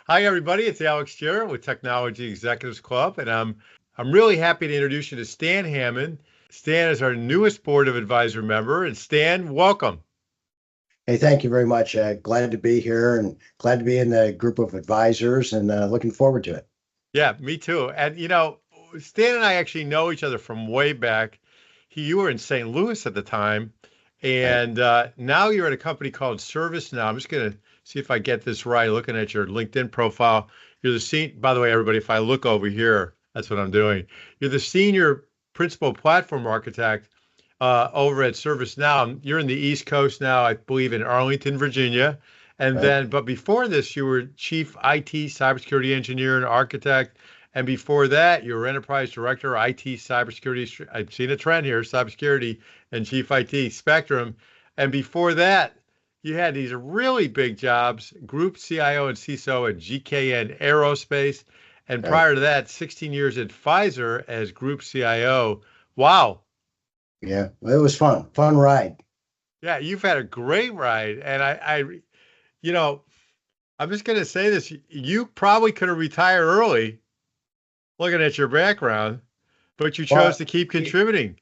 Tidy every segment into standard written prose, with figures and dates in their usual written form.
Hi, everybody. It's Alex Jarett with Technology Executives Club, and I'm really happy to introduce you to Stan Hammond. Stan is our newest Board of Advisor member, and Stan, welcome. Hey, thank you very much. Glad to be here and glad to be in the group of advisors and looking forward to it. Yeah, me too. And Stan and I actually know each other from way back. You were in St. Louis at the time, Right. and now you're at a company called ServiceNow. I'm just gonna see if I get this right. Looking at your LinkedIn profile, you're the by the way, everybody, if I look over here, that's what I'm doing. You're the senior principal platform architect over at ServiceNow. You're in the East Coast now, I believe, in Arlington, Virginia. And Right. then, but before this, you were chief IT cybersecurity engineer and architect. And before that, you were enterprise director, IT cybersecurity. I've seen a trend here, cybersecurity and chief IT Spectrum. And before that, you had these really big jobs, group CIO and CISO at GKN Aerospace. And Right. prior to that, 16 years at Pfizer as group CIO. Wow. Yeah. Well, it was fun. Fun ride. Yeah, you've had a great ride. And you know, I'm just going to say this. You probably could have retired early looking at your background, but you chose Well, to keep contributing.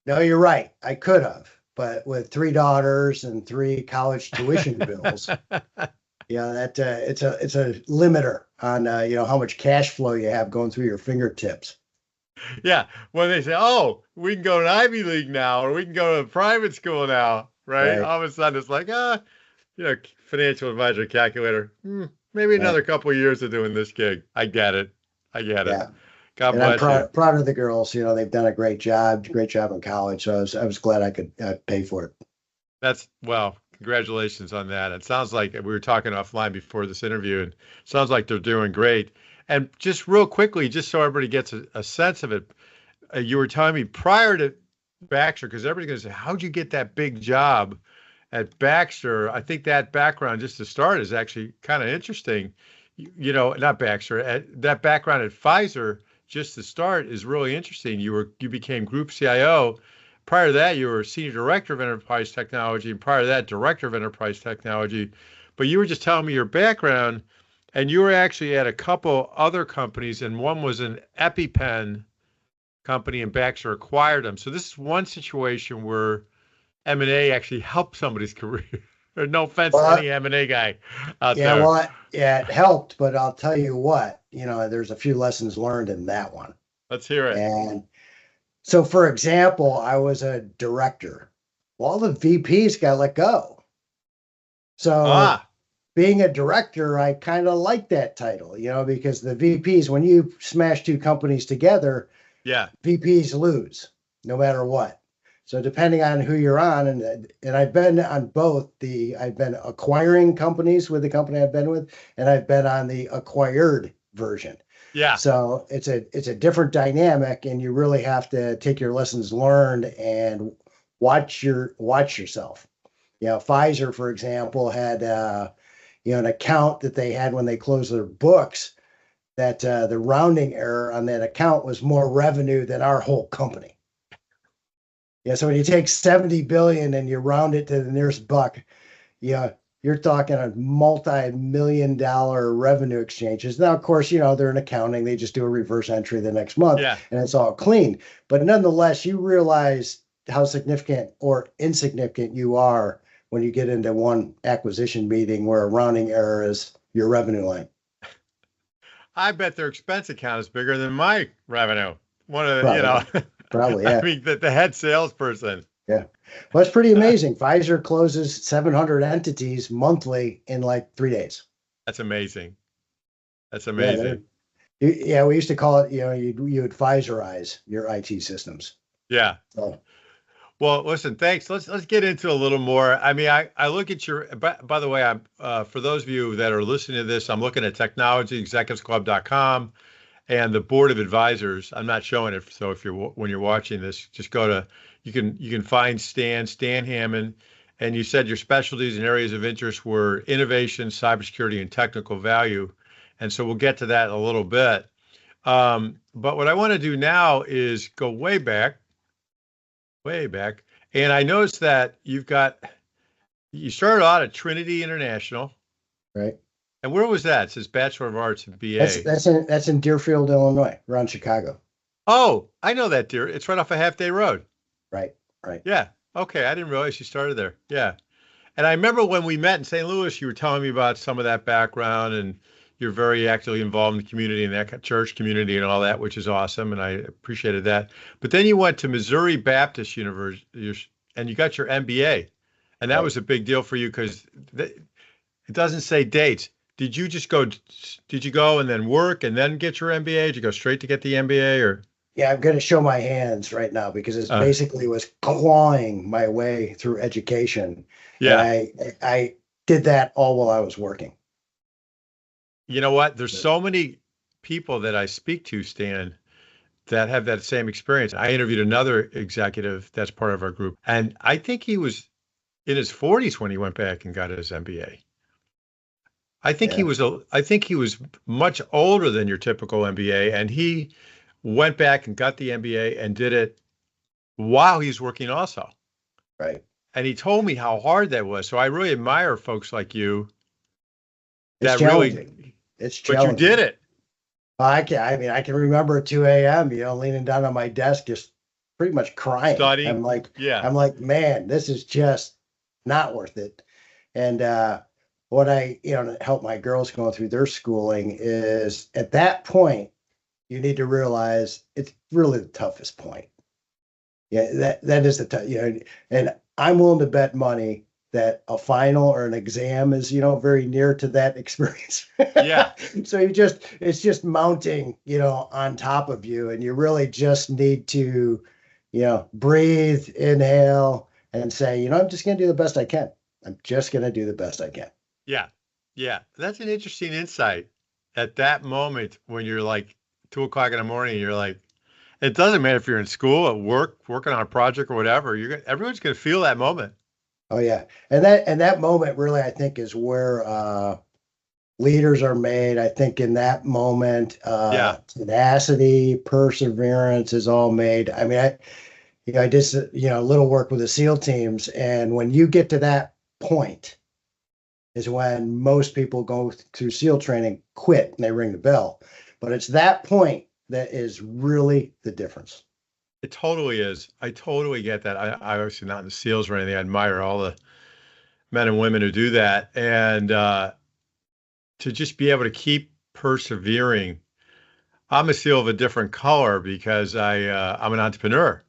no, you're right. I could have, but with three daughters and three college tuition bills, that it's a limiter on how much cash flow you have going through your fingertips. Yeah, when they say, "Oh, we can go to an Ivy League now, or we can go to a private school now," right? Right. All of a sudden, it's like, financial advisor calculator. Maybe Right. another couple of years of doing this gig. I get it. I get it. Yeah. God And I'm bless you. proud of the girls. They've done a great job in college. So I was glad I could pay for it. That's well, congratulations on that. It sounds like we were talking offline before this interview, and it sounds like they're doing great. And just real quickly, just so everybody gets a sense of it, you were telling me prior to Baxter, because everybody's going to say, how'd you get that big job at Baxter? I think that background, just to start, is actually kind of interesting. Not Baxter, that background at Pfizer, just to start, is really interesting. You became group CIO. Prior to that, you were senior director of enterprise technology, and prior to that, director of enterprise technology. But you were just telling me your background, and you were actually at a couple other companies, and one was an EpiPen company, and Baxter acquired them. So this is one situation where M&A actually helped somebody's career. No offense to Well, any M&A guy out yeah, there. yeah, it helped, but I'll tell you what, there's a few lessons learned in that one. Let's hear it. And so, for example, I was a director. Well, all the VPs got let go. So, Ah, being a director, I kind of like that title, because the VPs, when you smash two companies together, yeah, VPs lose no matter what. So depending on who you're on, and I've been on both I've been acquiring companies with the company I've been with, and I've been on the acquired version. yeah. So it's a different dynamic, and you really have to take your lessons learned and watch yourself. Pfizer, for example, had an account that they had when they closed their books that the rounding error on that account was more revenue than our whole company. Yeah, so when you take 70 billion and you round it to the nearest buck, yeah, you're talking a multi-million dollar revenue exchanges. Now, of course, they're in accounting, they just do a reverse entry the next month Yeah. and it's all clean. But nonetheless, you realize how significant or insignificant you are when you get into one acquisition meeting where a rounding error is your revenue line. I bet their expense account is bigger than my revenue. One of the, Probably, probably, I yeah. mean, the head salesperson. Yeah. Well, it's pretty amazing. Pfizer closes 700 entities monthly in like 3 days. That's amazing. That's Yeah. amazing. Yeah. We used to call it, you would Pfizerize your IT systems. Yeah. So, Well, listen, thanks. Let's get into a little more. I mean, I look at your. By the way, I'm for those of you that are listening to this, I'm looking at technologyexecutivesclub.com and the board of advisors. I'm not showing it, so if you're when you're watching this, just go to you can find Stan Hammond, and you said your specialties and areas of interest were innovation, cybersecurity, and technical value, and so we'll get to that in a little bit. But what I want to do now is go way back, and I noticed that you started out at Trinity International, right. And where was that? It says Bachelor of Arts in That's BA. that's in Deerfield, Illinois, around Chicago. Oh, I know that, dear. It's right off a Half Day Road. Right, right. Yeah. Okay. I didn't realize you started there. Yeah. And I remember when we met in St. Louis, you were telling me about some of that background and you're very actively involved in the community and that church community and all that, which is awesome. And I appreciated that. But then you went to Missouri Baptist University and you got your MBA. And that Right. was a big deal for you because it doesn't say dates. Did you just go, did you go and then work and then get your MBA? Did you go straight to get the MBA or? Yeah, I'm going to show my hands right now because it's Uh, basically was clawing my way through education, and yeah. I did that all while I was working. You know what? There's so many people that I speak to, Stan, that have that same experience. I interviewed another executive that's part of our group, and I think he was in his 40s when he went back and got his MBA. Yeah, I think he was much older than your typical MBA, and he went back and got the MBA and did it while he was working also. right. And he told me how hard that was. So I really admire folks like you It's that really, challenging. It's but you did challenging. it. I mean, I can remember at 2 a.m., leaning down on my desk, just pretty much crying. Studying. Yeah. I'm like, man, this is just not worth it. And what I, help my girls going through their schooling is at that point, you need to realize it's really the toughest point. Yeah, that is the tough, and I'm willing to bet money that a final or an exam is, very near to that experience. Yeah. So it's just mounting, on top of you, and you really just need to, breathe, inhale, and say, I'm just going to do the best I can. I'm just going to do the best I can. Yeah. Yeah. That's an interesting insight at that moment when you're like 2 o'clock in the morning, you're like, it doesn't matter if you're in school, at work, working on a project or whatever, everyone's going to feel that moment. Oh yeah, and that moment really, I think, is where leaders are made. I think in that moment, Yeah. tenacity, perseverance is all made. I mean, I did a little work with the SEAL teams, and when you get to that point, is when most people go through SEAL training, quit, and they ring the bell. But it's that point that is really the difference. It totally is. I totally get that. I obviously not in the SEALs or anything. I admire all the men and women who do that. And to just be able to keep persevering. I'm a SEAL of a different color because I'm an entrepreneur.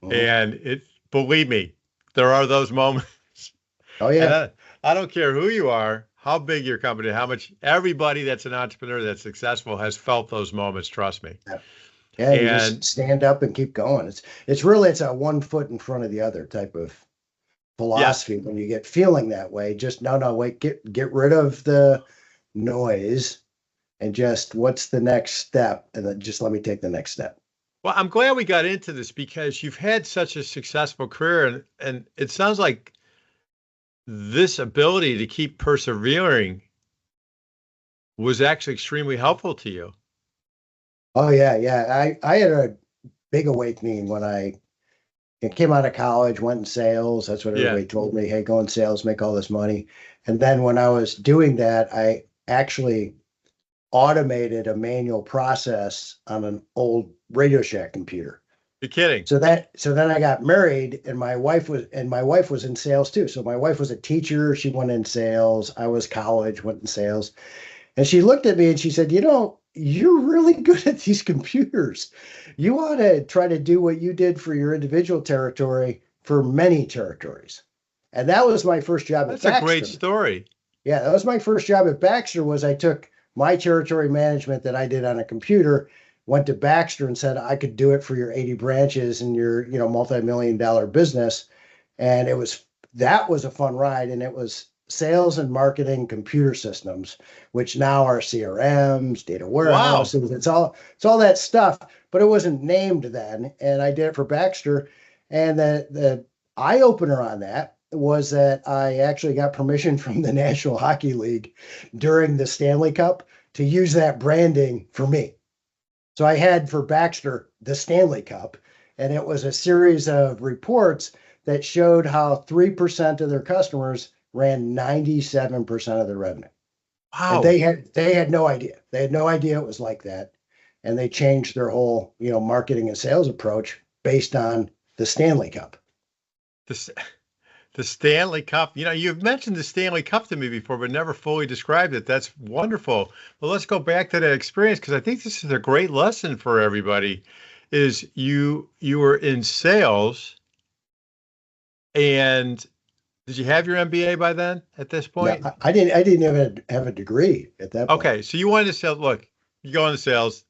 Mhm. And believe me, there are those moments. Oh And yeah, I don't care who you are, how big your company, how much everybody that's an entrepreneur that's successful has felt those moments, trust me. yeah, yeah. You just And stand up and keep going. It's a one foot in front of the other type of yes, philosophy. When you get feeling that way, just no, wait, get rid of the noise and just what's the next step, and then just let me take the next step. well, I'm glad we got into this because you've had such a successful career and it sounds like this ability to keep persevering was actually extremely helpful to you. Oh yeah, yeah. I had a big awakening when I came out of college, went in sales. That's what Yeah. everybody told me. Hey, go in sales, make all this money. And then when I was doing that, I actually automated a manual process on an old Radio Shack computer. You're kidding. So then I got married, and my wife was in sales too. So my wife was a teacher, she went in sales. I was college, went in sales. And she looked at me and she said, you're really good at these computers. You ought to try to do what you did for your individual territory for many territories. And that was my first job at That's a great Baxter. story. Yeah, that was my first job at Baxter. Was I took my territory management that I did on a computer, went to Baxter and said I could do it for your 80 branches and your, multi-million dollar business. And that was a fun ride. And it was sales and marketing computer systems, which now are CRMs, data Wow. warehouses. It's all that stuff, but it wasn't named then. And I did it for Baxter. And the eye opener on that was that I actually got permission from the National Hockey League during the Stanley Cup to use that branding for me. So I had for Baxter the Stanley Cup, and it was a series of reports that showed how 3% of their customers ran 97% of their revenue. And Wow. they had no idea. They had no idea it was like that. And they changed their whole, marketing and sales approach based on the Stanley Cup. This the Stanley Cup. You've mentioned the Stanley Cup to me before, but never fully described it. That's wonderful. Well, let's go back to that experience because I think this is a great lesson for everybody. Is you were in sales, and did you have your MBA by then at this No, point? I didn't even have a degree at that point. Okay, so you wanted to sell. Look, you go into sales.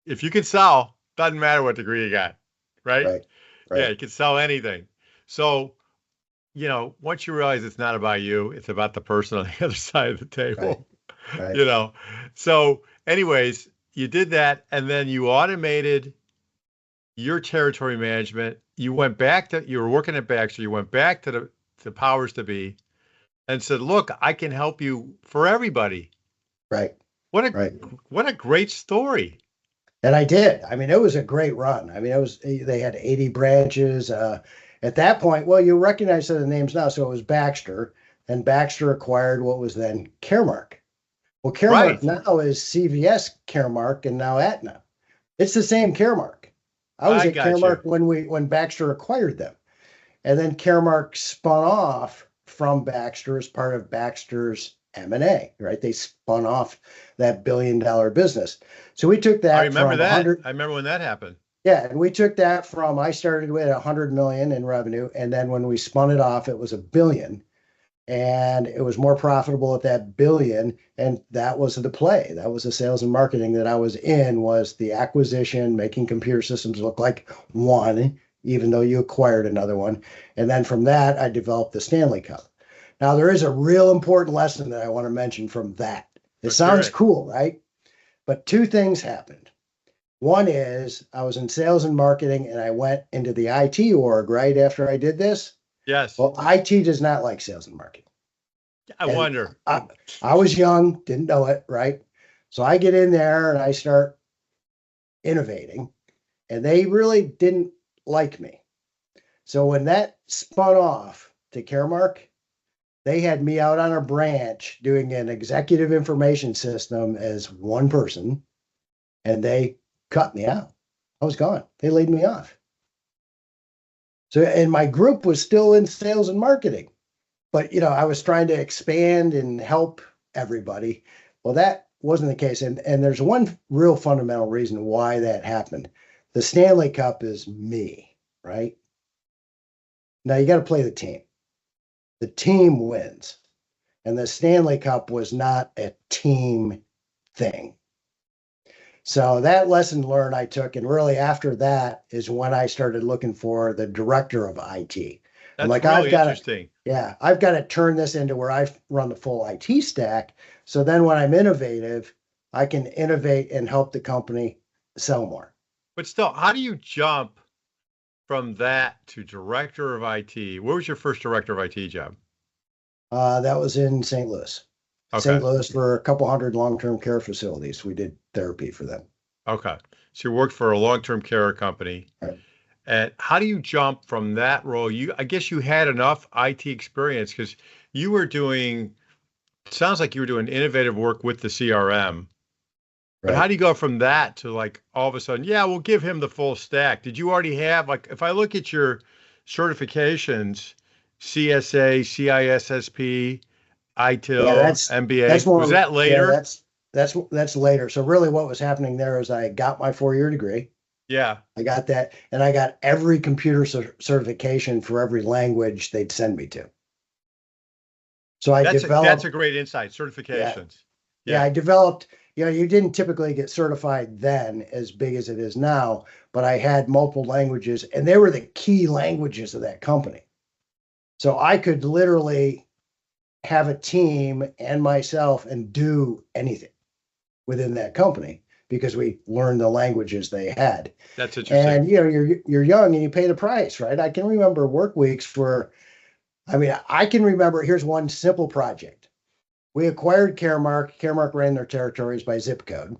If you can sell, doesn't matter what degree you got, right? Right. Yeah, Right. you can sell anything. So, once you realize it's not about you, it's about the person on the other side of the Right. table, Right. you know. So, anyways, you did that and then you automated your territory management. You were working at Baxter, you went back to the powers to be and said, "Look, I can help you for everybody." Right. What a Right. what a great story. And I did. I mean, it was a great run. I mean, they had 80 branches. At that point, well, you recognize the names now. So it was Baxter, and Baxter acquired what was then Caremark. Well, Caremark Right. now is CVS Caremark and now Aetna. It's the same Caremark. I was I at got you. Caremark when Baxter acquired them. And then Caremark spun off from Baxter as part of Baxter's M&A, right? They spun off that $1 billion business. So we took I that remember from that. 100. I remember when that happened. Yeah, and we took that from I started with 100 million in revenue, and then when we spun it off, it was a billion, and it was more profitable at that billion, and that was the play. That was the sales and marketing that I was in, was the acquisition, making computer systems look like one, even though you acquired another one. And then from that, I developed the Stanley Cup. Now, there is a real important lesson that I want to mention from that. It Let's hear sounds it. cool, right? But two things happened. One is I was in sales and marketing and I went into the IT org right after I did this. Yes. Well, IT does not like sales and marketing. I And wonder. I was young, didn't know it, right? So I get in there and I start innovating, and they really didn't like me. So when that spun off to Caremark, they had me out on a branch doing an executive information system as one person, and they cut me out. I was gone. They laid me off. So, and my group was still in sales and marketing, but I was trying to expand and help everybody. Well, that wasn't the case. And there's one real fundamental reason why that happened. The Stanley Cup is me, right? Now you got to play the team. The team wins. And the Stanley Cup was not a team thing. So that lesson learned I took, and really after that is when I started looking for the director of IT. I'm That's like, really interesting. I've got to turn this into where I run the full IT stack. So then when I'm innovative, I can innovate and help the company sell more. But still, how do you jump from that to director of IT? Where was your first director of IT job? That was in St. Louis. Okay. St. Louis for a couple hundred long-term care facilities. We did therapy for them. Okay. So you worked for a long-term care company. Right. And how do you jump from that role? I guess you had enough IT experience because you were doing, it sounds like you were doing innovative work with the CRM. But how Right. do you go from that to like all of a sudden, yeah, we'll give him the full stack? Did you already have, like, if I look at your certifications, CSA, CISSP, Yeah, ITIL, that's MBA, was more. that Yeah, later? that's later. So really, what was happening there is I got my 4-year degree. Yeah, I got that, and I got every computer certification for every language they'd send me to. So I that's a developed, great insight. yeah, Certifications. yeah, Yeah, I developed. You didn't typically get certified then as big as it is now, but I had multiple languages, and they were the key languages of that company. So I could literally have a team and myself and do anything within that company because we learned the languages they had. that's interesting. And you're young and you pay the price, right? I can remember work weeks where, I can remember, here's one simple project. We acquired Caremark. Caremark ran their territories by zip code.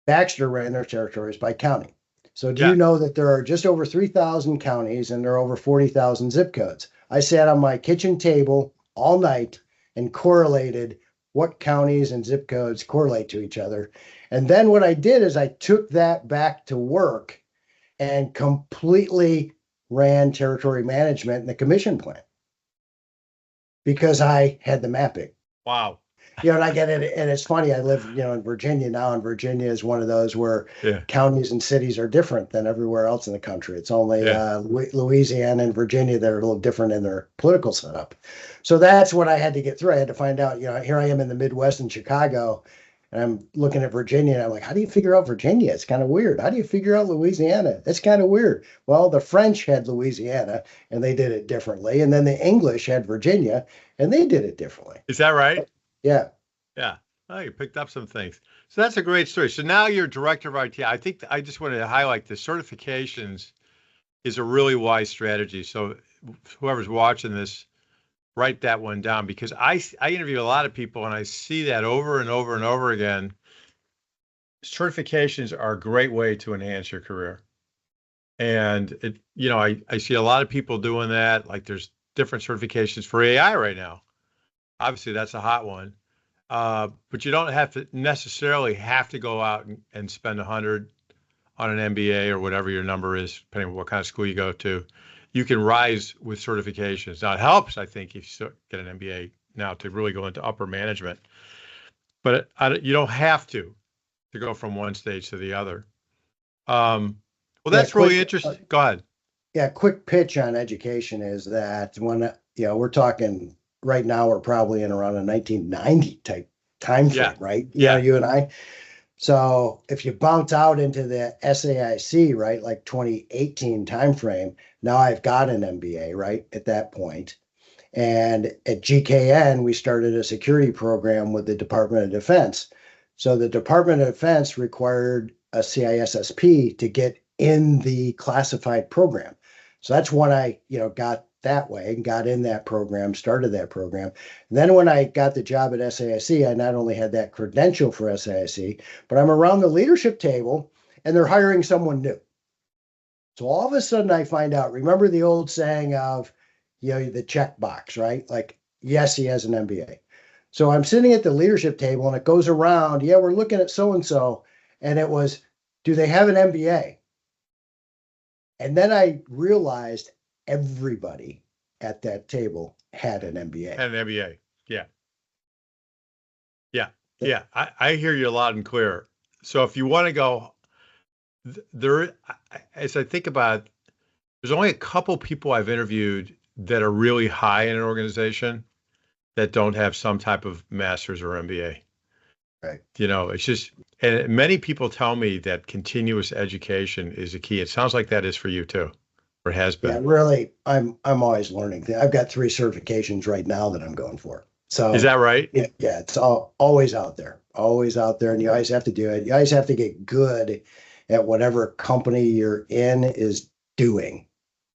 Baxter ran their territories by county. So do you Yeah, know that there are just over 3,000 counties and there are over 40,000 zip codes? I sat on my kitchen table all night and correlated what counties and zip codes correlate to each other. And then what I did is I took that back to work and completely ran territory management and the commission plan because I had the mapping. Wow. And I get it. And it's funny. I live, in Virginia now, and Virginia is one of those where counties and cities are different than everywhere else in the country. It's only Louisiana and Virginia that are a little different in their political setup. So that's what I had to get through. I had to find out, here I am in the Midwest in Chicago, and I'm looking at Virginia, and I'm like, how do you figure out Virginia? It's kind of weird. How do you figure out Louisiana? It's kind of weird. Well, the French had Louisiana, and they did it differently. And then the English had Virginia, and they did it differently. Is that right? Yeah. Yeah. Oh, you picked up some things. So that's a great story. So now you're director of IT. I think I just wanted to highlight the certifications is a really wise strategy. So whoever's watching this, write that one down, because I interview a lot of people and I see that over and over and over again. Certifications are a great way to enhance your career. And I see a lot of people doing that. Like there's different certifications for AI right now. Obviously that's a hot one. But you don't have to necessarily have to go out and spend 100 on an MBA or whatever your number is, depending on what kind of school you go to. You can rise with certifications. Now, it helps, I think, if you get an MBA now to really go into upper management. But you don't have to go from one stage to the other. Well, that's really interesting. Go ahead. Yeah, quick pitch on education is that when we're talking right now, we're probably in around a 1990 type time frame, right? Yeah, you and I. So if you bounce out into the SAIC, right, like 2018 timeframe, now I've got an MBA, right, at that point. And at GKN, we started a security program with the Department of Defense. So the Department of Defense required a CISSP to get in the classified program. So that's when I, got that way and got in that program, started that program. And then when I got the job at SAIC, I not only had that credential for SAIC, but I'm around the leadership table and they're hiring someone new. So all of a sudden I find out, remember the old saying of, the checkbox, right? Like, yes, he has an MBA. So I'm sitting at the leadership table and it goes around, we're looking at so-and-so. And it was, do they have an MBA? And then I realized everybody at that table had an MBA. Had an MBA. Yeah. I hear you loud and clear. So if you want to go there, as I think about it, there's only a couple people I've interviewed that are really high in an organization that don't have some type of master's or MBA. Right. It's just, and many people tell me that continuous education is a key. It sounds like that is for you too, or has been. Yeah, really, I'm always learning. I've got 3 certifications right now that I'm going for. So is that right? Yeah, it's always out there, and you always have to do it. You always have to get good at whatever company you're in is doing.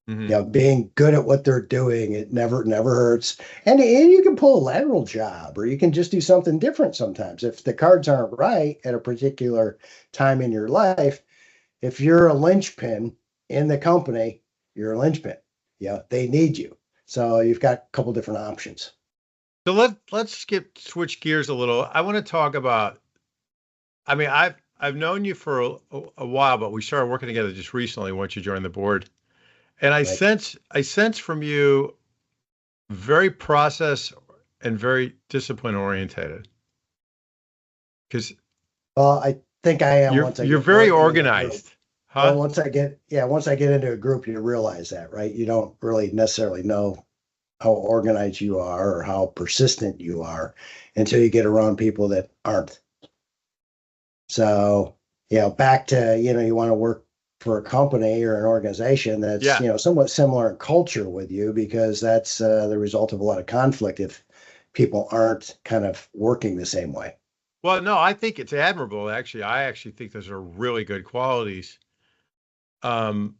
Mm-hmm. Being good at what they're doing, it never hurts. And you can pull a lateral job, or you can just do something different sometimes. If the cards aren't right at a particular time in your life, if you're a linchpin in the company, you're a linchpin. They need you. So you've got a couple different options. So let's switch gears a little. I want to talk about, I've known you for a while, but we started working together just recently once you joined the board. And I sense from you very process and very discipline orientated. Because I think I am. You're very organized. Huh? Well, once I get into a group, you realize that, right? You don't really necessarily know how organized you are or how persistent you are until you get around people that aren't. So, back to, you want to work for a company or an organization that's, somewhat similar in culture with you, because that's the result of a lot of conflict if people aren't kind of working the same way. Well, no, I think it's admirable. Actually, I actually think those are really good qualities. But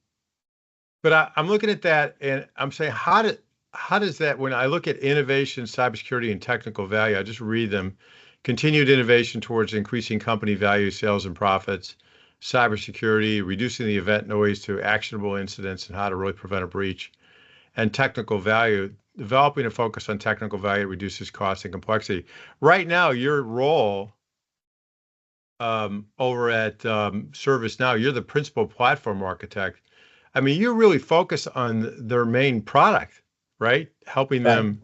I'm looking at that and I'm saying, how does that, when I look at innovation, cybersecurity, and technical value, I just read them: continued innovation towards increasing company value, sales, and profits; cybersecurity, reducing the event noise to actionable incidents and how to really prevent a breach; and technical value, developing a focus on technical value reduces cost and complexity. Right now, your role over at ServiceNow, you're the principal platform architect. I mean, you're really focused on their main product, right? Helping Right. them.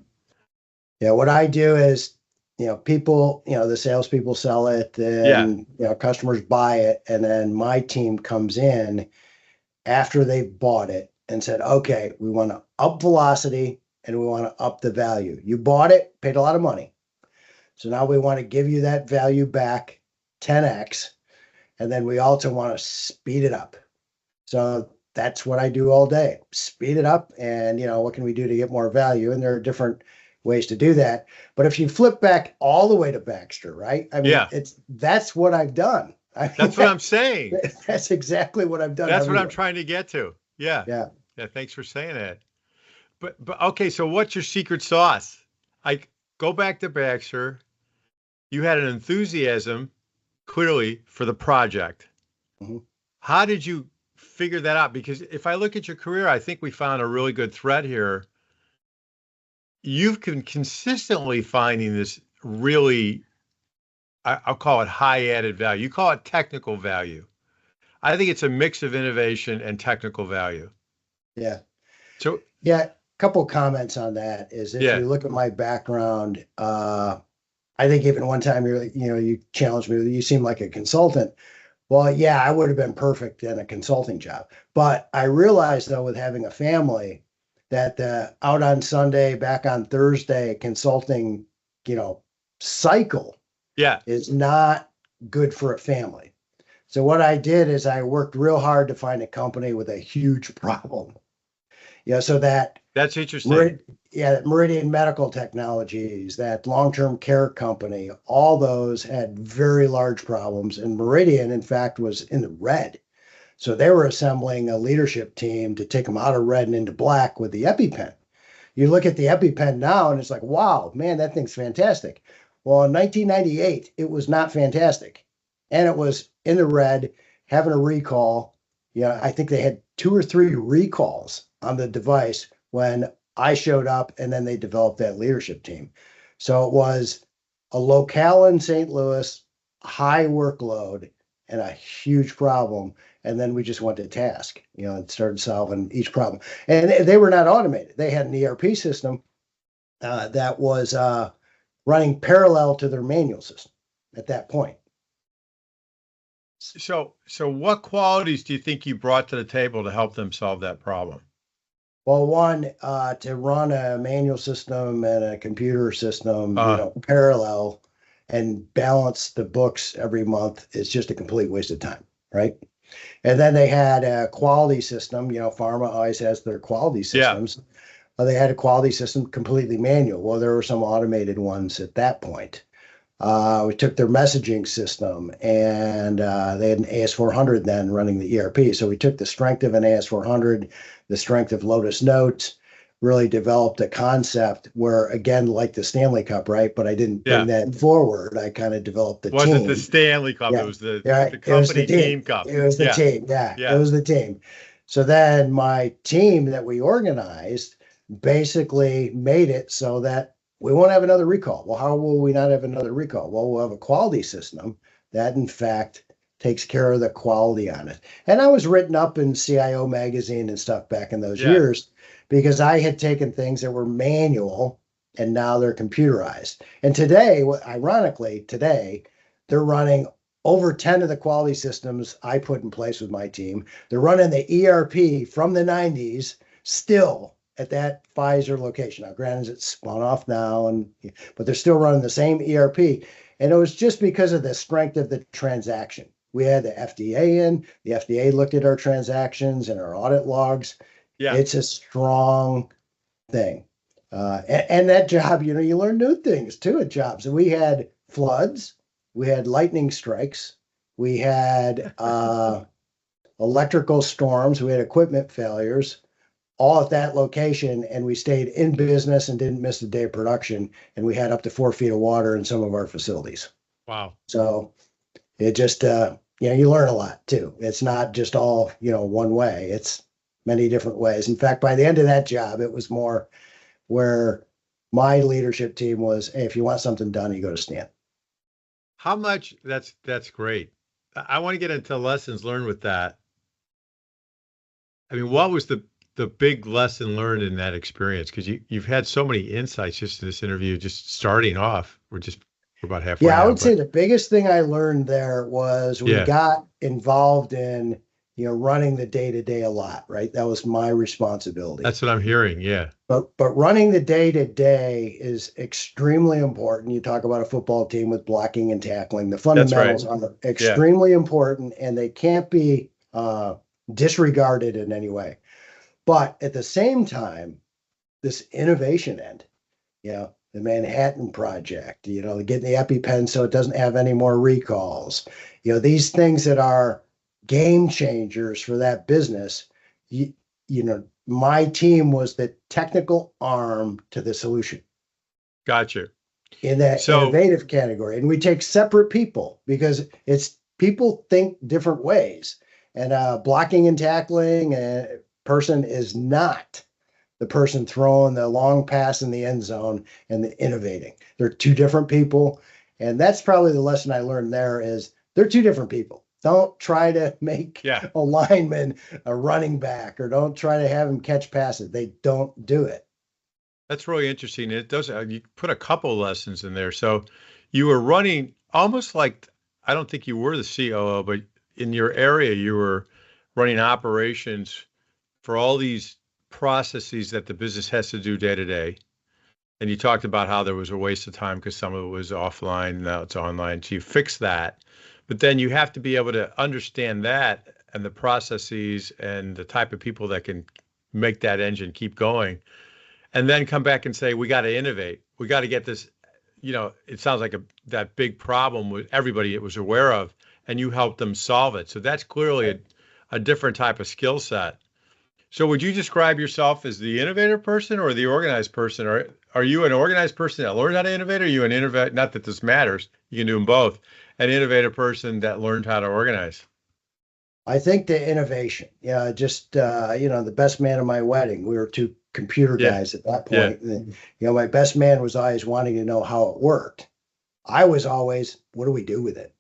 Yeah, what I do is, people, the salespeople sell it, Yeah, and customers buy it, and then my team comes in after they've bought it and said, okay, we want to up velocity and we want to up the value. You bought it, paid a lot of money. So now we want to give you that value back 10x. And then we also want to speed it up. So that's what I do all day, speed it up. And, what can we do to get more value? And there are different ways to do that. But if you flip back all the way to Baxter, right? I mean, yeah. that's what I've done. I mean, That's what I'm saying. That's exactly what I've done. That's what I'm everywhere. trying to get to. Yeah. Yeah. Yeah. Thanks for saying that. But okay, so what's your secret sauce? I go back to Baxter. You had an enthusiasm clearly for the project. Mhm. How did you figure that out? Because if I look at your career, I think we found a really good thread here. You've been consistently finding this really, I'll call it high added value. You call it technical value. I think it's a mix of innovation and technical value. Yeah. So, Yeah. A couple comments on that is if yeah, you look at my background, I think even one time you challenged me, you seem like a consultant. Well, yeah, I would have been perfect in a consulting job. But I realized though, with having a family, that the out on Sunday, back on Thursday consulting, cycle yeah, is not good for a family. So what I did is I worked real hard to find a company with a huge problem. So that that's interesting. Meridian Medical Technologies, that long-term care company, all those had very large problems. And Meridian, in fact, was in the red. So they were assembling a leadership team to take them out of red and into black with the EpiPen. You look at the EpiPen now and it's like, wow, man, that thing's fantastic. Well, in 1998, it was not fantastic. And it was in the red, having a recall. I think they had 2 or 3 recalls on the device when I showed up, and then they developed that leadership team. So it was a locale in St. Louis, high workload, and a huge problem. And then we just went to task, and started solving each problem. And they were not automated. They had an ERP system that was running parallel to their manual system at that point. So what qualities do you think you brought to the table to help them solve that problem? Well, one, to run a manual system and a computer system, parallel and balance the books every month is just a complete waste of time, right? And then they had a quality system. Pharma always has their quality systems. Yeah. They had a quality system completely manual. Well, there were some automated ones at that point. We took their messaging system, and they had an AS400 then running the ERP. So we took the strength of an AS400, the strength of Lotus Notes, really developed a concept where, again, like the Stanley Cup, right? But I didn't bring that forward. I kind of developed the team. Wasn't the Stanley Cup, it was the company team cup. It was the team, it was the team. So then my team that we organized basically made it so that we won't have another recall. Well, how will we not have another recall? Well, we'll have a quality system that, in fact, takes care of the quality on it. And I was written up in CIO magazine and stuff back in those years because I had taken things that were manual and now they're computerized. And today, ironically, they're running over 10 of the quality systems I put in place with my team. They're running the ERP from the 90s still at that Pfizer location. Now, granted, it's spun off now, but they're still running the same ERP. And it was just because of the strength of the transaction. We had the FDA in. The FDA looked at our transactions and our audit logs. Yeah. It's a strong thing. And that job, you learn new things too at jobs. And we had floods. We had lightning strikes. We had electrical storms. We had equipment failures, all at that location, and we stayed in business and didn't miss a day of production. And we had up to 4 feet of water in some of our facilities. Wow. So it just, you learn a lot too. It's not just all, one way. It's many different ways. In fact, by the end of that job, it was more where my leadership team was, hey, if you want something done, you go to Stan. How much? That's great. I want to get into lessons learned with that. I mean, what was the big lesson learned in that experience? Because you've had so many insights just in this interview, just starting off. We're about halfway Yeah, I now, would say but the biggest thing I learned there was we yeah, got involved in, running the day to day a lot, right? That was my responsibility. that's what I'm hearing. Yeah, But running the day to day is extremely important. You talk about a football team with blocking and tackling. The that's right. fundamentals are Yeah, extremely important, and they can't be disregarded in any way. But at the same time, this innovation end, the Manhattan Project, getting the EpiPen so it doesn't have any more recalls, these things that are game changers for that business. You, my team was the technical arm to the solution gotcha. in that So innovative category. And we take separate people because it's people think different ways. And blocking and tackling a person is not the person throwing the long pass in the end zone and the innovating. They're two different people. And that's probably the lesson I learned there is they're two different people. Don't try to make yeah, a lineman a running back or don't try to have him catch passes. They don't do it. that's really interesting. It does. You put a couple lessons in there. So you were running almost like I don't think you were the COO, but in your area you were running operations for all these processes that the business has to do day to day. And you talked about how there was a waste of time because some of it was offline, now it's online. So you fix that. But then you have to be able to understand that and the processes and the type of people that can make that engine keep going. And then come back and say, we got to innovate. We got to get this, it sounds like that big problem with everybody it was aware of, and you helped them solve it. So that's clearly a different type of skill set. So would you describe yourself as the innovator person or the organized person? Or are you an organized person that learned how to innovate? Or are you an innovate? Not that this matters. You can do them both. An innovative person that learned how to organize. I think the innovation, just, the best man at my wedding, we were two computer Yeah, guys at that yeah, point. And, my best man was always wanting to know how it worked. I was always, what do we do with it?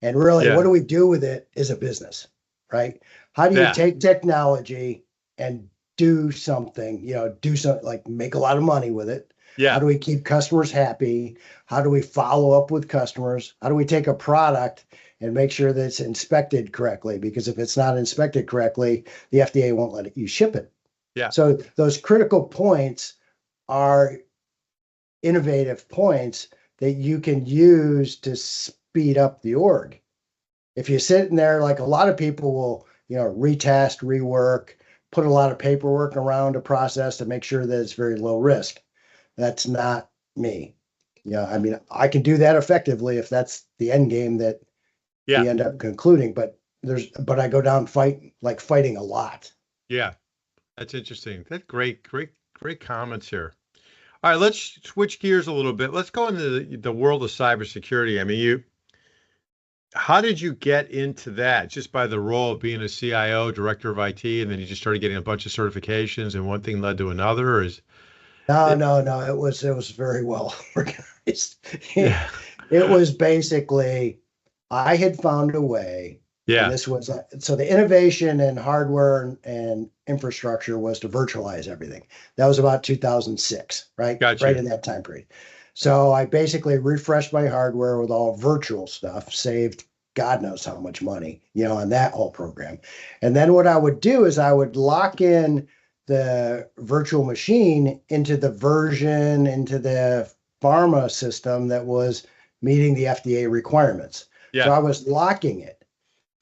And really, what yeah, do we do with it is a business, right? How do you yeah, take technology and do something, do something like make a lot of money with it? How yeah. do we keep customers happy? How do we follow up with customers? How do we take a product and make sure that it's inspected correctly? Because if it's not inspected correctly, the FDA won't let you ship it. Yeah. So those critical points are innovative points that you can use to speed up the org. If you sit in there, like a lot of people will, retest, rework, put a lot of paperwork around a process to make sure that it's very low risk. That's not me. I mean, I can do that effectively if that's the end game that Yeah. we end up concluding, but I go down fighting a lot. Yeah. That's interesting. That's great, great, great comments here. All right, let's switch gears a little bit. Let's go into the world of cybersecurity. I mean, how did you get into that? Just by the role of being a CIO, director of IT, and then you just started getting a bunch of certifications, and one thing led to another? Or is No, it? no, no. It was very well organized. Yeah, It was basically I had found a way, and yeah, this was so the innovation in hardware and infrastructure was to virtualize everything. That was about 2006, right? got Right you. in that time period. So I basically refreshed my hardware with all virtual stuff, saved God knows how much money, on that whole program. And then what I would do is I would lock in the virtual machine into the version, into the pharma system that was meeting the FDA requirements. So Yeah, I was locking it.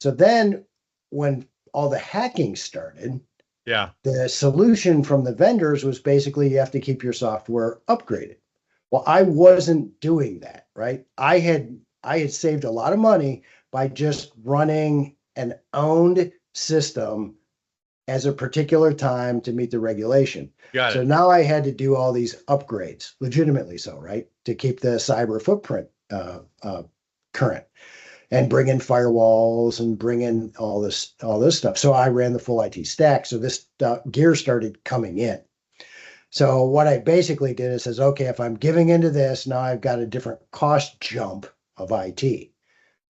So then when all the hacking started, yeah, the solution from the vendors was basically you have to keep your software upgraded. Well, I wasn't doing that, right? I had saved a lot of money by just running an owned system as a particular time to meet the regulation. got So it. now I had to do all these upgrades, legitimately so, right? To keep the cyber footprint current and bring in firewalls and bring in all this stuff. So I ran the full IT stack. So this gear started coming in. So what I basically did is says, okay, if I'm giving into this, now I've got a different cost jump of IT.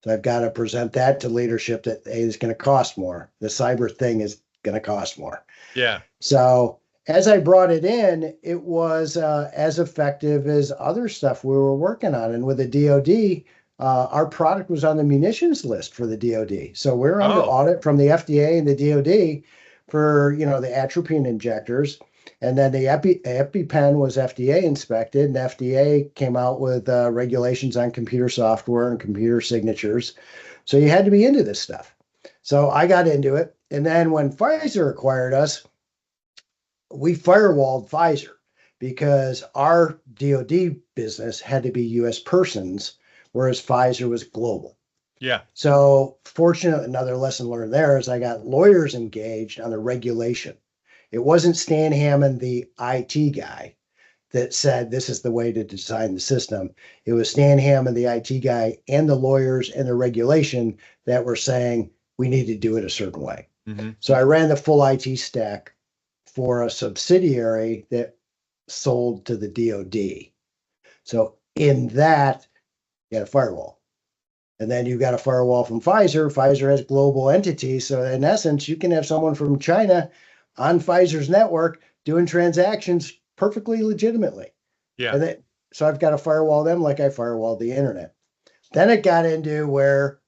So I've got to present that to leadership that hey, it's going to cost more. The cyber thing is going to cost more. Yeah. So as I brought it in, it was as effective as other stuff we were working on. And with the DoD, our product was on the munitions list for the DoD. So we're under Oh, audit from the FDA and the DoD for the atropine injectors. And then the EpiPen was FDA inspected, and FDA came out with regulations on computer software and computer signatures. So you had to be into this stuff. So I got into it. And then when Pfizer acquired us, we firewalled Pfizer because our DoD business had to be US persons, whereas Pfizer was global. yeah. So, fortunately, another lesson learned there is I got lawyers engaged on the regulation. It wasn't Stan Hammond, the IT guy, that said this is the way to design the system. It was Stan Hammond, the IT guy, and the lawyers and the regulation that were saying we need to do it a certain way. Mm-hmm. So I ran the full IT stack for a subsidiary that sold to the DoD. So in that, you got a firewall. And then you got a firewall from Pfizer. Pfizer has global entities. So in essence, you can have someone from China on Pfizer's network doing transactions perfectly legitimately. Yeah. And then, so I've got to firewall them like I firewalled the internet. Then it got into where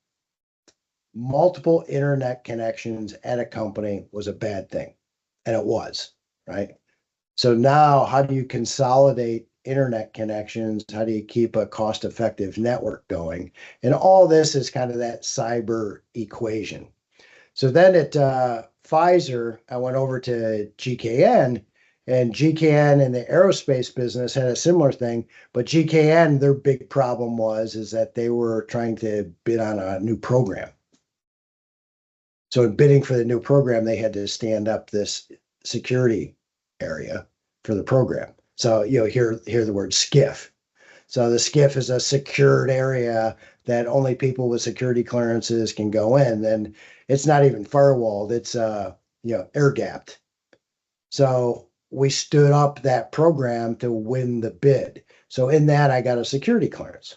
multiple internet connections at a company was a bad thing. And it was, right? So now how do you consolidate internet connections? How do you keep a cost-effective network going? And all this is kind of that cyber equation. So then at Pfizer, I went over to GKN, and GKN in the aerospace business had a similar thing. But GKN, their big problem is that they were trying to bid on a new program. So in bidding for the new program, they had to stand up this security area for the program. So hear the word SCIF. So the SCIF is a secured area that only people with security clearances can go in, and it's not even firewalled. It's air gapped. So we stood up that program to win the bid. So in that, I got a security clearance.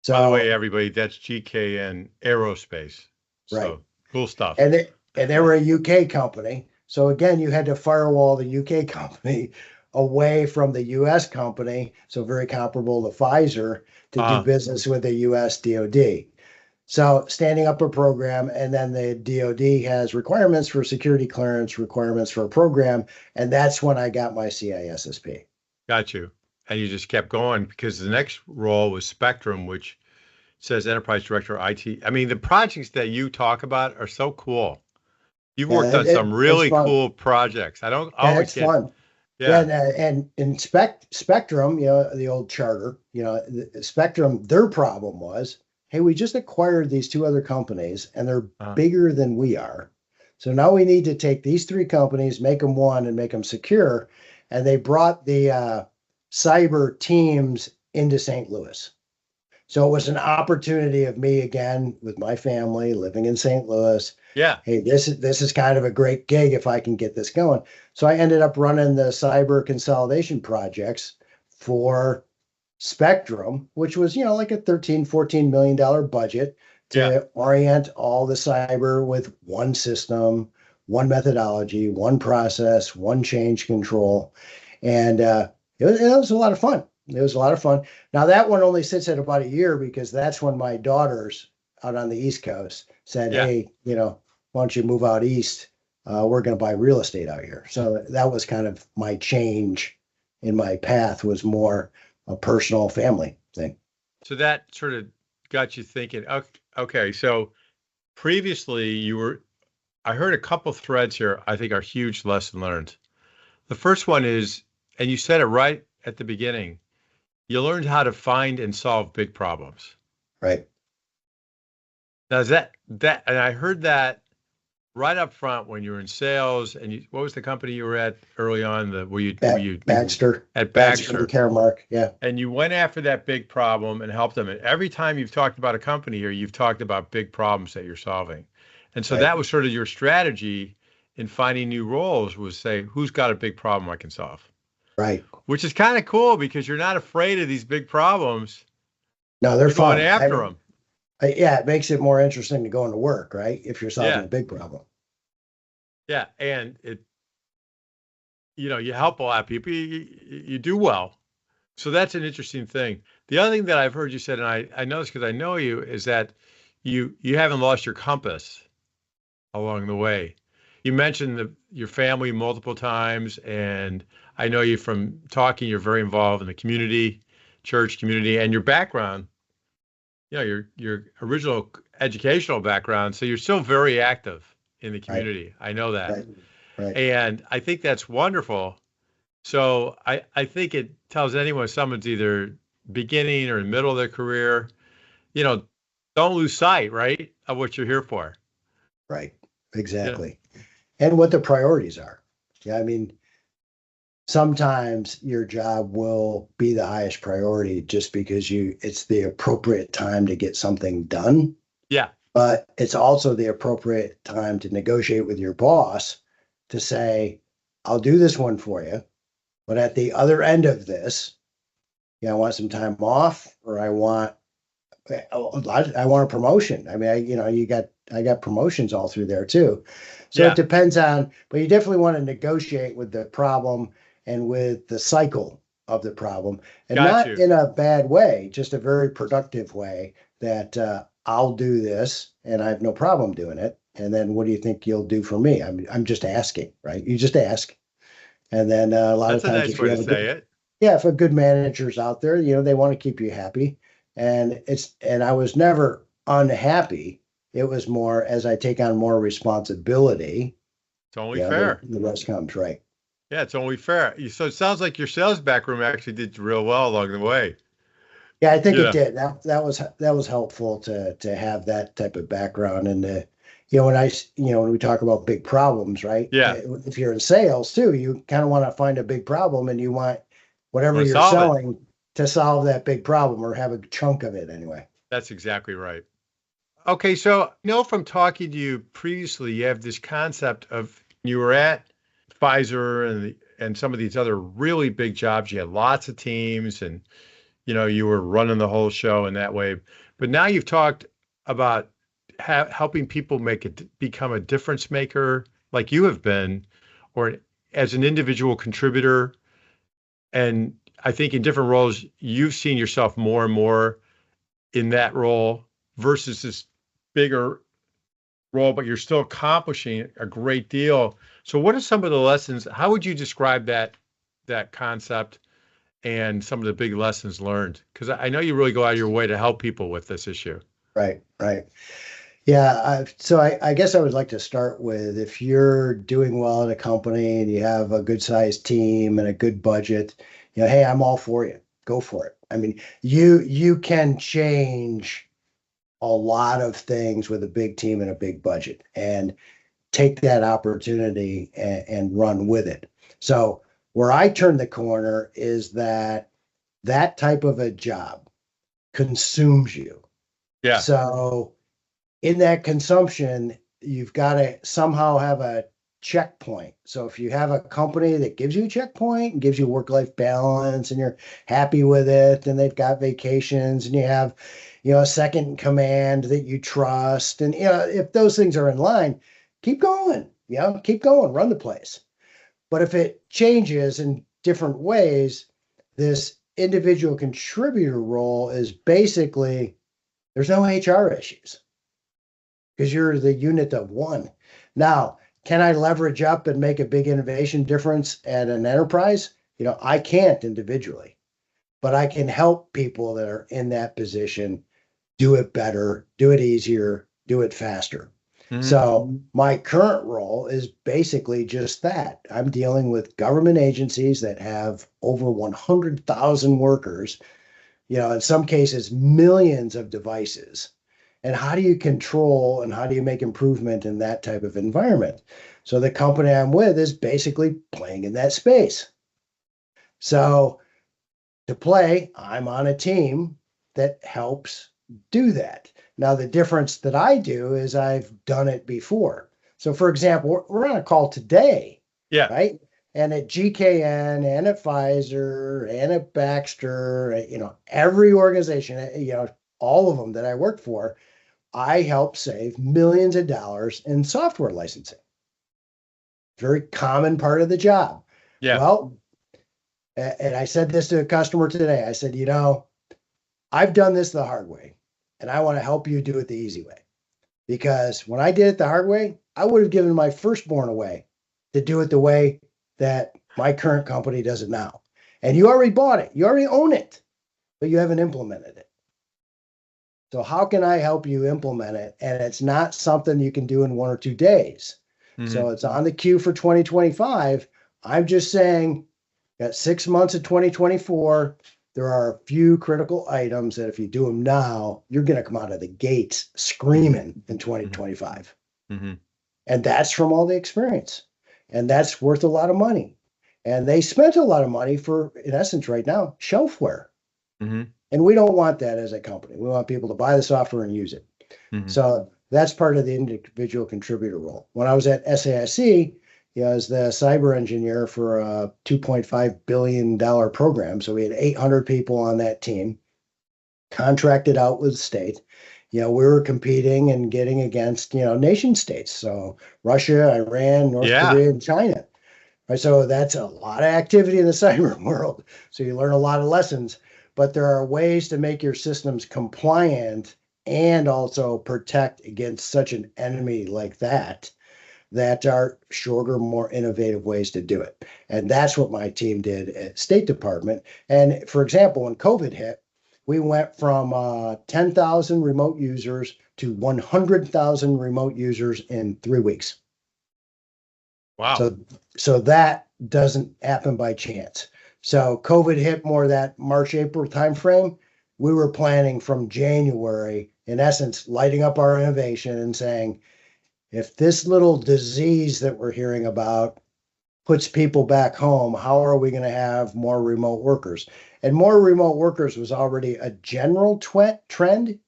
So by the way, everybody, that's GKN Aerospace. right. So cool stuff. And they were a UK company. So again, you had to firewall the UK company away from the US company. So very comparable to Pfizer to do business with the US DoD. So standing up a program, and then the DoD has requirements for security clearance, requirements for a program. And that's when I got my CISSP. Got you. And you just kept going because the next role was Spectrum, which says Enterprise Director IT. I mean, the projects that you talk about are so cool. You've worked on some really cool projects. I don't always it's fun. Yeah. And in Spectrum, the old charter, Spectrum, their problem was, hey, we just acquired these two other companies and they're bigger than we are. So now we need to take these three companies, make them one and make them secure. And they brought the cyber teams into St. Louis. So it was an opportunity of me again with my family living in St. Louis. Yeah. Hey, this is kind of a great gig if I can get this going. So I ended up running the cyber consolidation projects for Spectrum, which was, like a $13-14 million budget to orient all the cyber with one system, one methodology, one process, one change control. And it was a lot of fun. It was a lot of fun. Now that one only sits at about a year because that's when my daughters out on the East Coast said, hey, why don't you move out East? We're going to buy real estate out here. So that was kind of my change in my path, was more a personal family thing. So that sort of got you thinking, okay, so previously I heard a couple threads here I think are huge lesson learned. The first one is, and you said it right at the beginning, you learned how to find and solve big problems. Right. Now that, and I heard that right up front when you were in sales, and what was the company you were at early on? Baxter. At Baxter. Caremark, yeah. And you went after that big problem and helped them. And every time you've talked about a company here, you've talked about big problems that you're solving. And so that was sort of your strategy in finding new roles, was say, who's got a big problem I can solve? Right. which is kind of cool because you're not afraid of these big problems. No, they're You're going fun. after them. Yeah, it makes it more interesting to go into work, right? If you're solving Yeah. a big problem. Yeah. And you help a lot of people. You do well. So that's an interesting thing. The other thing that I've heard you said, and I know this because I know you, is that you haven't lost your compass along the way. You mentioned your family multiple times, and I know you from talking, you're very involved in the community, church community, and your background, your original educational background. So you're still very active in the Right. community. I know that. Right. Right. And I think that's wonderful. So I think it tells anyone someone's either beginning or in the middle of their career, you know, don't lose sight, right, of what you're here for. Right. Yeah. Exactly. And what the priorities are. Yeah. I mean, sometimes your job will be the highest priority just because it's the appropriate time to get something done, Yeah. but it's also the appropriate time to negotiate with your boss to say, I'll do this one for you, but at the other end of this, I want some time off, or I want a promotion. I mean, I got promotions all through there too. So it Yeah. depends on, but you definitely want to negotiate with the problem and with the cycle of the problem, and Got not you. in a bad way, just a very productive way that I'll do this and I have no problem doing it. And then what do you think you'll do for me? I'm just asking, right? You just ask. And then a lot of That's a times nice if way you to have a say good, it. yeah, if a good manager's out there, they want to keep you happy. And I was never unhappy. It was more as I take on more responsibility, It's only fair. the rest comes, right. Yeah, it's only fair. So it sounds like your sales background actually did real well along the way. Yeah, I think it Yeah. did. That was helpful to have that type of background and when we talk about big problems, right? Yeah. If you're in sales too, you kind of want to find a big problem and you want whatever Want to you're solve it. selling to solve that big problem or have a chunk of it anyway. That's exactly right. Okay, so I know from talking to you previously, you have this concept of you were at Pfizer and some of these other really big jobs. You had lots of teams, and you were running the whole show in that way. But now you've talked about helping people become a difference maker, like you have been, or as an individual contributor. And I think in different roles, you've seen yourself more and more in that role versus this bigger role, but you're still accomplishing a great deal. So what are some of the lessons? How would you describe that concept and some of the big lessons learned? Because I know you really go out of your way to help people with this issue. Right, right. Yeah, so I guess I would like to start with if you're doing well at a company and you have a good sized team and a good budget, hey, I'm all for you. Go for it. I mean, you can change a lot of things with a big team and a big budget and take that opportunity and run with it. So where I turn the corner is that type of a job consumes you. Yeah. So in that consumption, you've got to somehow have a checkpoint. So if you have a company that gives you a checkpoint and gives you work-life balance and you're happy with it, and they've got vacations and you have, a second in command that you trust, and if those things are in line, keep going, keep going, run the place. But if it changes in different ways, this individual contributor role is basically there's no HR issues because you're the unit of one. Now, can I leverage up and make a big innovation difference at an enterprise? I can't individually, but I can help people that are in that position do it better, do it easier, do it faster. Hmm. So my current role is basically just that. I'm dealing with government agencies that have over 100,000 workers, in some cases, millions of devices. And how do you control and how do you make improvement in that type of environment? So the company I'm with is basically playing in that space. So to play, I'm on a team that helps do that. Now, the difference that I do is I've done it before. So, for example, we're on a call today, Yeah. right? And at GKN and at Pfizer and at Baxter, every organization, all of them that I worked for, I helped save millions of dollars in software licensing. Very common part of the job. Yeah. Well, and I said this to a customer today. I said, I've done this the hard way, and I want to help you do it the easy way. Because when I did it the hard way, I would have given my firstborn away to do it the way that my current company does it now. And you already bought it, you already own it, but you haven't implemented it. So how can I help you implement it? And it's not something you can do in 1 or 2 days. So it's on the queue for 2025. I'm just saying, got 6 months of 2024. There are a few critical items that if you do them now, you're going to come out of the gates screaming in 2025. Mm-hmm. And that's from all the experience. And that's worth a lot of money. And they spent a lot of money for, in essence, right now, shelfware. Mm-hmm. And we don't want that as a company. We want people to buy the software and use it. Mm-hmm. So that's part of the individual contributor role. When I was at SAIC, as the cyber engineer for a $2.5 billion program. So we had 800 people on that team, contracted out with the state. We were competing and getting against, nation states. So Russia, Iran, North Korea, and China. Right. So that's a lot of activity in the cyber world. So you learn a lot of lessons, but there are ways to make your systems compliant and also protect against such an enemy like that are shorter, more innovative ways to do it. And that's what my team did at State Department. And for example, when COVID hit, we went from 10,000 remote users to 100,000 remote users in 3 weeks. Wow. So that doesn't happen by chance. So COVID hit more that March, April timeframe. We were planning from January, in essence, lighting up our innovation and saying, if this little disease that we're hearing about puts people back home, how are we going to have more remote workers? And more remote workers was already a general trend,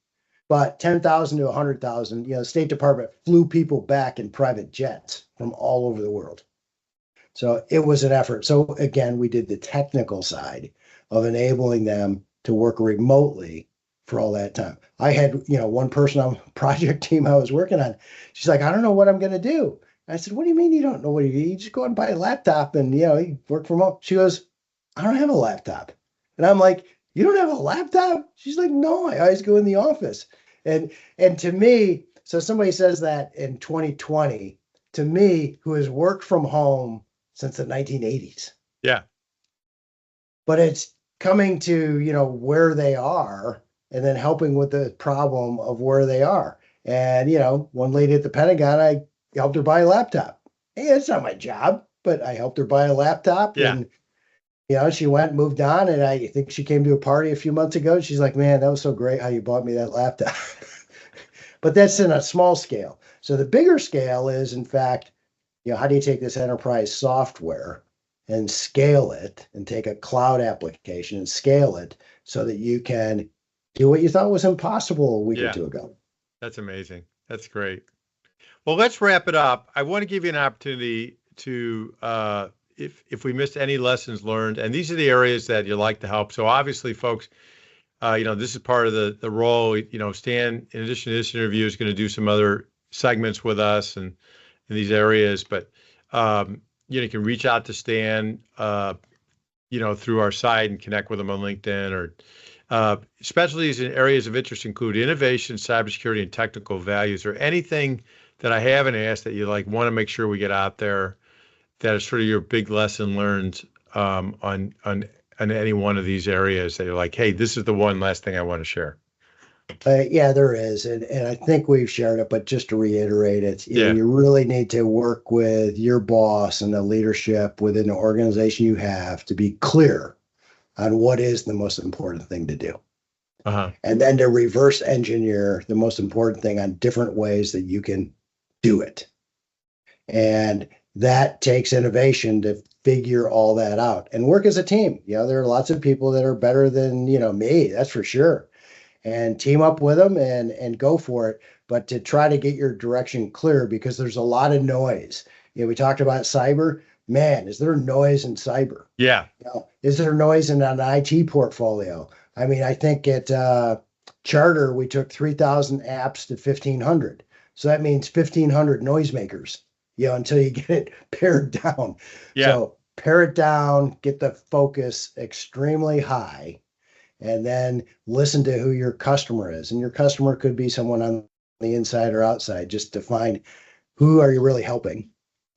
but 10,000 to 100,000, the State Department flew people back in private jets from all over the world. So it was an effort. So again, we did the technical side of enabling them to work remotely for all that time. I had, one person on the project team I was working on. She's like, I don't know what I'm going to do. I said, what do you mean you don't know what you do? You just go out and buy a laptop and, you work from home. She goes, I don't have a laptop. And I'm like, you don't have a laptop? She's like, no, I always go in the office. And to me, so somebody says that in 2020, to me, who has worked from home since the 1980s. Yeah. But it's coming to, where they are and then helping with the problem of where they are. And, one lady at the Pentagon, I helped her buy a laptop. Hey, it's not my job, but I helped her buy a laptop. Yeah. And, she went and moved on. And I think she came to a party a few months ago. She's like, man, that was so great how you bought me that laptop. But that's in a small scale. So the bigger scale is, in fact, how do you take this enterprise software and scale it and take a cloud application and scale it so that you can do what you thought was impossible a week or two ago? That's amazing. That's great. Well, let's wrap it up. I want to give you an opportunity to, if we missed any lessons learned, and these are the areas that you like to help. So obviously, folks, this is part of the role. Stan, in addition to this interview, is going to do some other segments with us and in these areas. But you can reach out to Stan, through our site and connect with him on LinkedIn. Or specialties in areas of interest include innovation, cybersecurity, and technical values. Or anything that I haven't asked that you want to make sure we get out there that is sort of your big lesson learned on any one of these areas that you're like, hey, this is the one last thing I want to share. Yeah, there is. And I think we've shared it, but just to reiterate it, you really need to work with your boss and the leadership within the organization you have to be clear on what is the most important thing to do. Uh-huh. And then to reverse engineer the most important thing on different ways that you can do it. And that takes innovation to figure all that out and work as a team. There are lots of people that are better than, me, that's for sure. And team up with them and go for it. But to try to get your direction clear, because there's a lot of noise. We talked about cyber. man, is there noise in cyber? Yeah. You know, is there noise in an IT portfolio? I mean, I think at Charter, we took 3,000 apps to 1,500. So that means 1,500 noisemakers, you know, until you get it pared down. Yeah. So pare it down, get the focus extremely high, and then listen to who your customer is. And your customer could be someone on the inside or outside, just to find who are you really helping,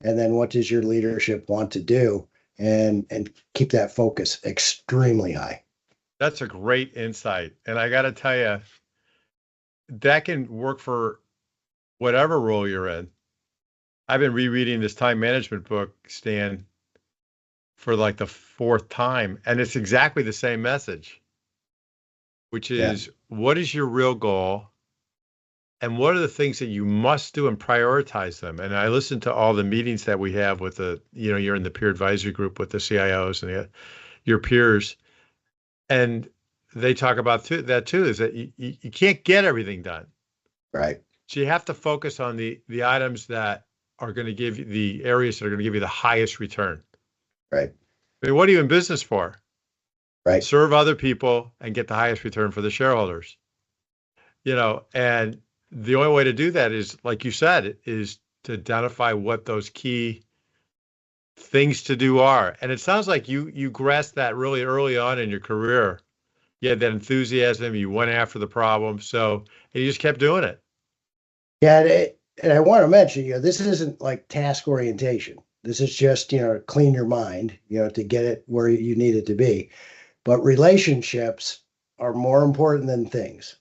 and then what does your leadership want to do, and keep that focus extremely high. That's a great insight. And I got to tell you, that can work for whatever role you're in. I've been rereading this time management book, Stan, for like the fourth time, and it's exactly the same message, which is what is your real goal? And what are the things that you must do and prioritize them? And I listen to all the meetings that we have with you're in the peer advisory group with the CIOs and your peers. And they talk about that too, is that you can't get everything done. Right. So you have to focus on the items that are going to give you the areas that are going to give you the highest return. Right. I mean, what are you in business for? Right. Serve other people and get the highest return for the shareholders. And the only way to do that is, like you said, is to identify what those key things to do are. And it sounds like you grasped that really early on in your career. You had that enthusiasm, you went after the problem, and you just kept doing it. Yeah, and I want to mention, this isn't like task orientation. This is just, clean your mind, to get it where you need it to be. But relationships are more important than things.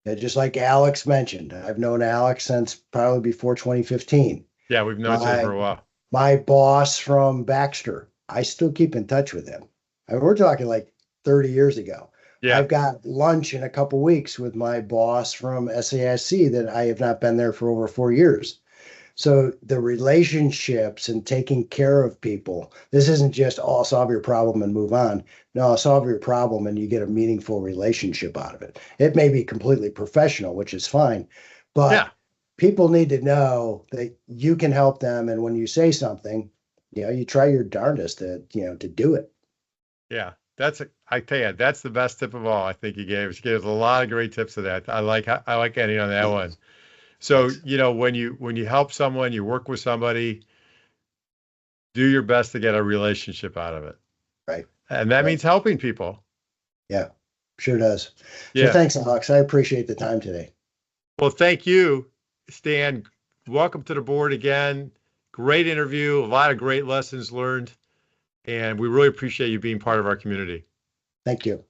Just like Alex mentioned, I've known Alex since probably before 2015. Yeah, we've known each other for a while. My boss from Baxter, I still keep in touch with him. I mean, we're talking like 30 years ago. Yeah. I've got lunch in a couple weeks with my boss from SAIC that I have not been there for over 4 years. So the relationships and taking care of people, this isn't just, I'll solve your problem and move on. No, I'll solve your problem and you get a meaningful relationship out of it. It may be completely professional, which is fine, but people need to know that you can help them. And when you say something, you try your darndest to do it. Yeah, I tell you, that's the best tip of all. I think you gave us. You gave us a lot of great tips to that. I like ending on that one. So, when you help someone, you work with somebody, do your best to get a relationship out of it. Right. And that means helping people. Yeah, sure does. Yeah. So thanks, Alex. I appreciate the time today. Well, thank you, Stan. Welcome to the board again. Great interview, a lot of great lessons learned, and we really appreciate you being part of our community. Thank you.